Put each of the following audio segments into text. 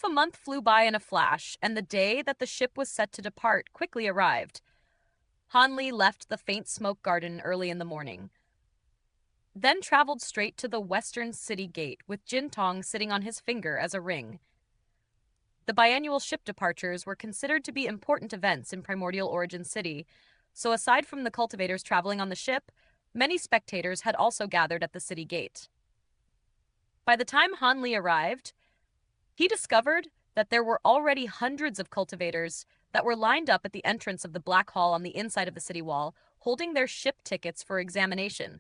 Half a month flew by in a flash, and the day that the ship was set to depart quickly arrived. Han Li left the faint smoke garden early in the morning, then traveled straight to the western city gate with Jin Tong sitting on his finger as a ring. The biannual ship departures were considered to be important events in Primordial Origin City, so aside from the cultivators traveling on the ship, many spectators had also gathered at the city gate. By the time Han Li arrived, he discovered that there were already hundreds of cultivators that were lined up at the entrance of the Black Hall on the inside of the city wall, holding their ship tickets for examination.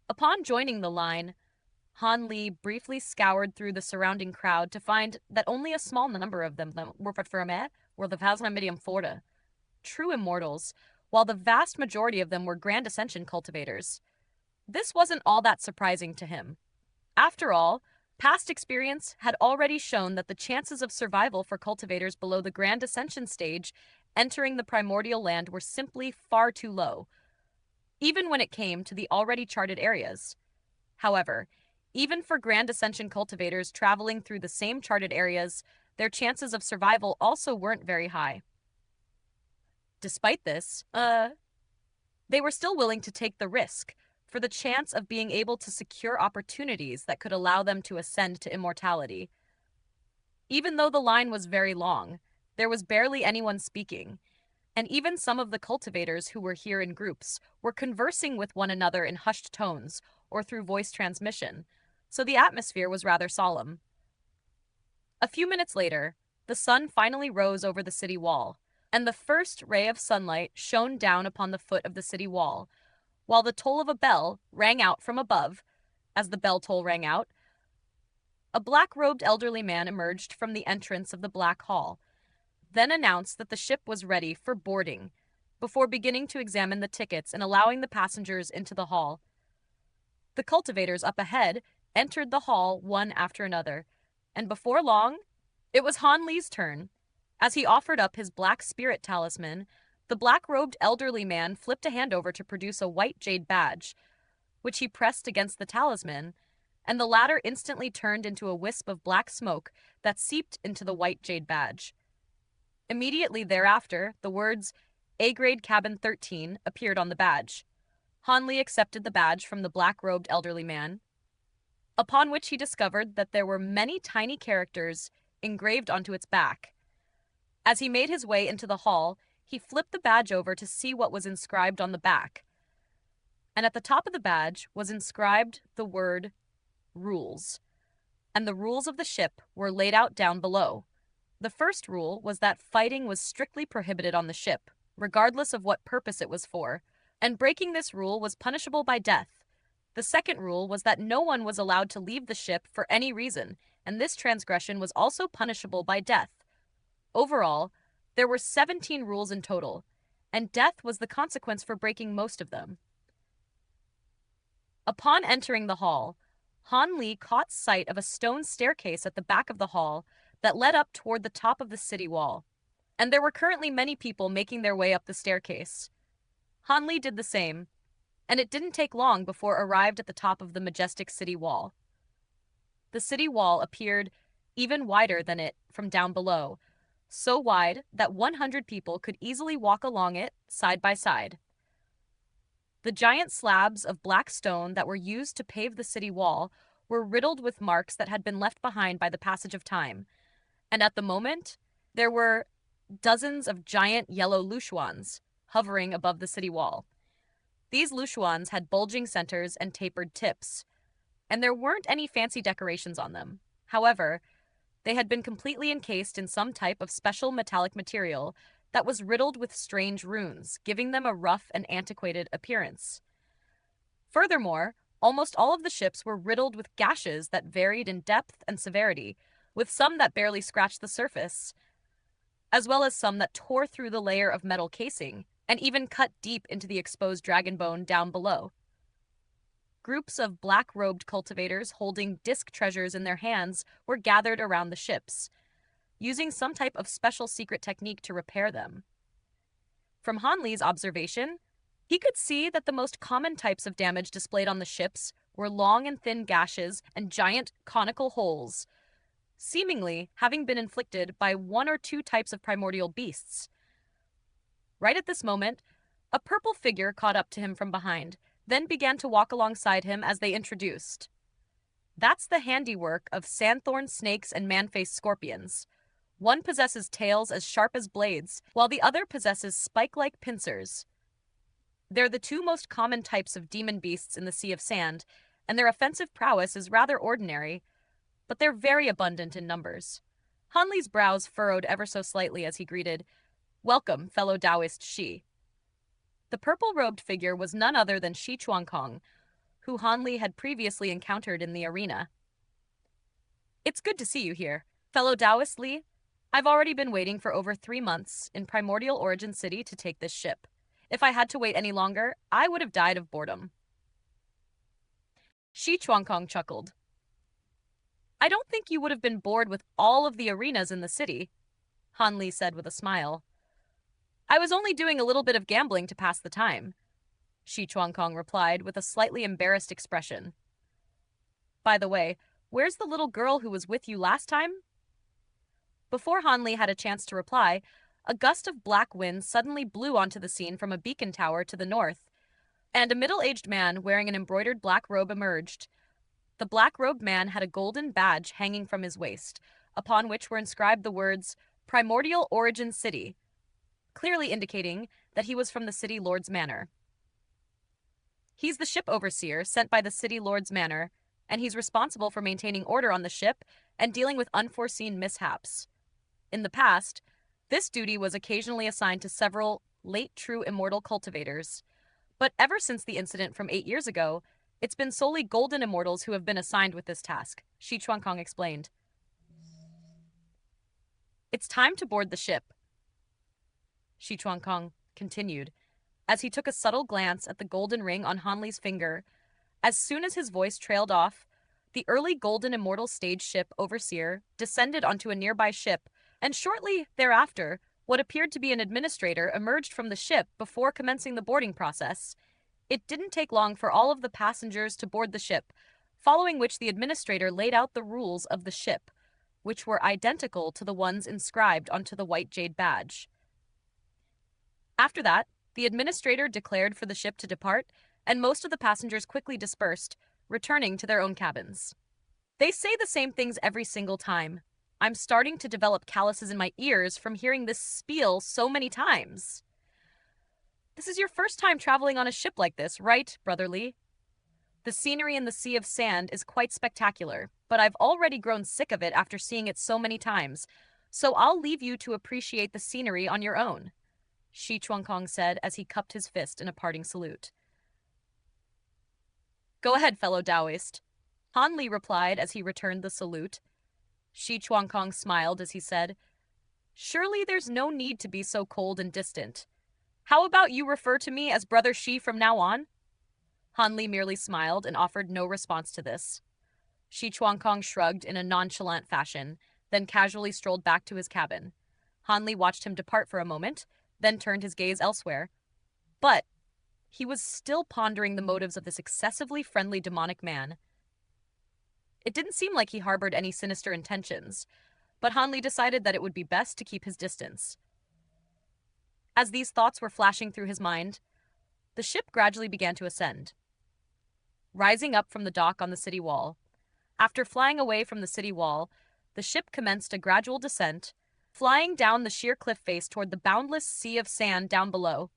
Upon joining the line, Han Li briefly scoured through the surrounding crowd to find that only a small number of them were the Phasma Forta, true immortals, while the vast majority of them were Grand Ascension cultivators. This wasn't all that surprising to him. After all, past experience had already shown that the chances of survival for cultivators below the Grand Ascension stage entering the primordial land were simply far too low, even when it came to the already charted areas. However, even for Grand Ascension cultivators traveling through the same charted areas, their chances of survival also weren't very high. Despite this, they were still willing to take the risk for the chance of being able to secure opportunities that could allow them to ascend to immortality. Even though the line was very long, there was barely anyone speaking, and even some of the cultivators who were here in groups were conversing with one another in hushed tones or through voice transmission, so the atmosphere was rather solemn. A few minutes later, the sun finally rose over the city wall, and the first ray of sunlight shone down upon the foot of the city wall, while the toll of a bell rang out from above. As the bell toll rang out, a black-robed elderly man emerged from the entrance of the Black Hall, then announced that the ship was ready for boarding, before beginning to examine the tickets and allowing the passengers into the hall. The cultivators up ahead entered the hall one after another, and before long, it was Han Li's turn. As he offered up his black spirit talisman, the black-robed elderly man flipped a hand over to produce a white jade badge, which he pressed against the talisman, and the latter instantly turned into a wisp of black smoke that seeped into the white jade badge. Immediately thereafter, the words A-Grade Cabin 13 appeared on the badge. Han Li accepted the badge from the black-robed elderly man, upon which he discovered that there were many tiny characters engraved onto its back. As he made his way into the hall, he flipped the badge over to see what was inscribed on the back. And at the top of the badge was inscribed the word rules, and the rules of the ship were laid out down below. The first rule was that fighting was strictly prohibited on the ship, regardless of what purpose it was for, and breaking this rule was punishable by death. The second rule was that no one was allowed to leave the ship for any reason, and this transgression was also punishable by death. Overall, there were 17 rules in total, and death was the consequence for breaking most of them. Upon entering the hall, Han Li caught sight of a stone staircase at the back of the hall that led up toward the top of the city wall, and there were currently many people making their way up the staircase. Han Li did the same, and it didn't take long before arrived at the top of the majestic city wall. The city wall appeared even wider than it from down below, so wide that 100 people could easily walk along it side by side. The giant slabs of black stone that were used to pave the city wall were riddled with marks that had been left behind by the passage of time, and at the moment, there were dozens of giant yellow lushuans hovering above the city wall. These lushuans had bulging centers and tapered tips, and there weren't any fancy decorations on them. However, they had been completely encased in some type of special metallic material that was riddled with strange runes, giving them a rough and antiquated appearance. Furthermore, almost all of the ships were riddled with gashes that varied in depth and severity, with some that barely scratched the surface, as well as some that tore through the layer of metal casing and even cut deep into the exposed dragon bone down below. Groups of black-robed cultivators holding disc treasures in their hands were gathered around the ships, using some type of special secret technique to repair them. From Han Li's observation, he could see that the most common types of damage displayed on the ships were long and thin gashes and giant conical holes, seemingly having been inflicted by one or two types of primordial beasts. Right at this moment, a purple figure caught up to him from behind, then began to walk alongside him as they introduced. That's the handiwork of sandthorn snakes and man-faced scorpions. One possesses tails as sharp as blades, while the other possesses spike-like pincers. They're the two most common types of demon beasts in the Sea of Sand, and their offensive prowess is rather ordinary, but they're very abundant in numbers. Hanli's brows furrowed ever so slightly as he greeted, "Welcome, fellow Taoist Shi." The purple-robed figure was none other than Shi Chuankong, who Hanli had previously encountered in the arena. "It's good to see you here, fellow Taoist Li. I've already been waiting for over 3 months in Primordial Origin City to take this ship. If I had to wait any longer, I would have died of boredom." Shi Chuankong chuckled. "I don't think you would have been bored with all of the arenas in the city," Hanli said with a smile. "I was only doing a little bit of gambling to pass the time," Shi Chuankong replied with a slightly embarrassed expression. "By the way, where's the little girl who was with you last time?" Before Hanli had a chance to reply, a gust of black wind suddenly blew onto the scene from a beacon tower to the north, and a middle-aged man wearing an embroidered black robe emerged. The black-robed man had a golden badge hanging from his waist, upon which were inscribed the words, "Primordial Origin City," clearly indicating that he was from the City Lord's Manor. He's the ship overseer sent by the City Lord's Manor, and he's responsible for maintaining order on the ship and dealing with unforeseen mishaps. In the past, this duty was occasionally assigned to several late true immortal cultivators, but ever since the incident from 8 years ago, it's been solely golden immortals who have been assigned with this task, Shi Chuankong explained. "It's time to board the ship," Shi Chuankong continued, as he took a subtle glance at the golden ring on Hanli's finger. As soon as his voice trailed off, the early golden immortal stage ship overseer descended onto a nearby ship, and shortly thereafter, what appeared to be an administrator emerged from the ship before commencing the boarding process. It didn't take long for all of the passengers to board the ship, following which the administrator laid out the rules of the ship, which were identical to the ones inscribed onto the white jade badge. After that, the administrator declared for the ship to depart, and most of the passengers quickly dispersed, returning to their own cabins. "They say the same things every single time. I'm starting to develop calluses in my ears from hearing this spiel so many times." "This is your first time traveling on a ship like this, right, Brother Li? The scenery in the Sea of Sand is quite spectacular, but I've already grown sick of it after seeing it so many times, so I'll leave you to appreciate the scenery on your own," Shi Chuankong said as he cupped his fist in a parting salute. "Go ahead, fellow Taoist," Hanli replied as he returned the salute. Shi Chuankong smiled as he said, "Surely there's no need to be so cold and distant. How about you refer to me as Brother Shi from now on?" Hanli merely smiled and offered no response to this. Shi Chuankong shrugged in a nonchalant fashion, then casually strolled back to his cabin. Hanli watched him depart for a moment, then turned his gaze elsewhere. But he was still pondering the motives of this excessively friendly demonic man. It didn't seem like he harbored any sinister intentions, but Hanli decided that it would be best to keep his distance. As these thoughts were flashing through his mind, the ship gradually began to ascend. Rising up from the dock on the city wall, after flying away from the city wall, the ship commenced a gradual descent, flying down the sheer cliff face toward the boundless sea of sand down below.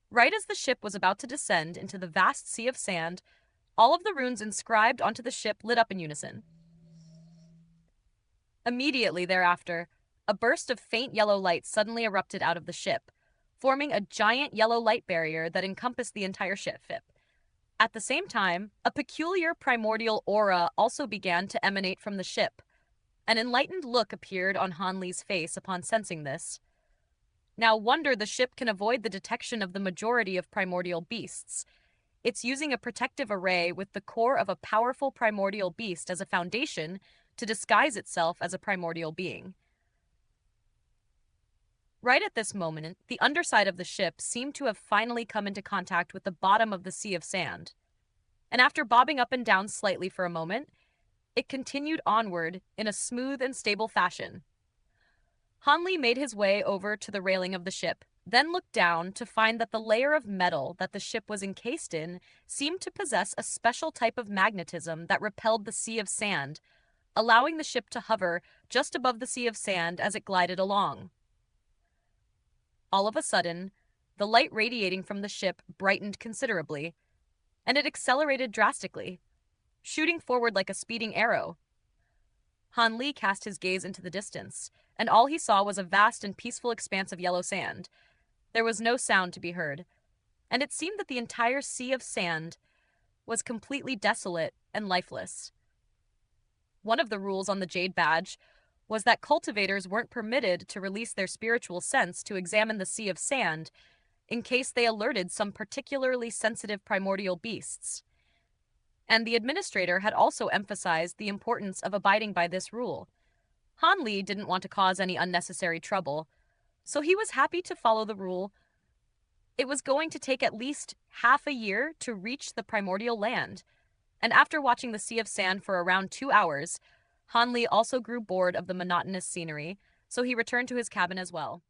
Right as the ship was about to descend into the vast sea of sand, all of the runes inscribed onto the ship lit up in unison. Immediately thereafter, a burst of faint yellow light suddenly erupted out of the ship, forming a giant yellow light barrier that encompassed the entire ship. At the same time, a peculiar primordial aura also began to emanate from the ship. An enlightened look appeared on Hanli's face upon sensing this. Now wonder the ship can avoid the detection of the majority of primordial beasts. It's using a protective array with the core of a powerful primordial beast as a foundation to disguise itself as a primordial being. Right at this moment, the underside of the ship seemed to have finally come into contact with the bottom of the sea of sand. And after bobbing up and down slightly for a moment, It continued onward in a smooth and stable fashion. Hanli made his way over to the railing of the ship, then looked down to find that the layer of metal that the ship was encased in seemed to possess a special type of magnetism that repelled the sea of sand, allowing the ship to hover just above the sea of sand as it glided along. All of a sudden, the light radiating from the ship brightened considerably, and it accelerated drastically, shooting forward like a speeding arrow. Han Li cast his gaze into the distance, and all he saw was a vast and peaceful expanse of yellow sand. There was no sound to be heard, and it seemed that the entire sea of sand was completely desolate and lifeless. One of the rules on the Jade Badge was that cultivators weren't permitted to release their spiritual sense to examine the sea of sand in case they alerted some particularly sensitive primordial beasts. And the administrator had also emphasized the importance of abiding by this rule. Han Li didn't want to cause any unnecessary trouble, so he was happy to follow the rule. It was going to take at least half a year to reach the primordial land, and after watching the sea of sand for around 2 hours, Han Li also grew bored of the monotonous scenery, so he returned to his cabin as well.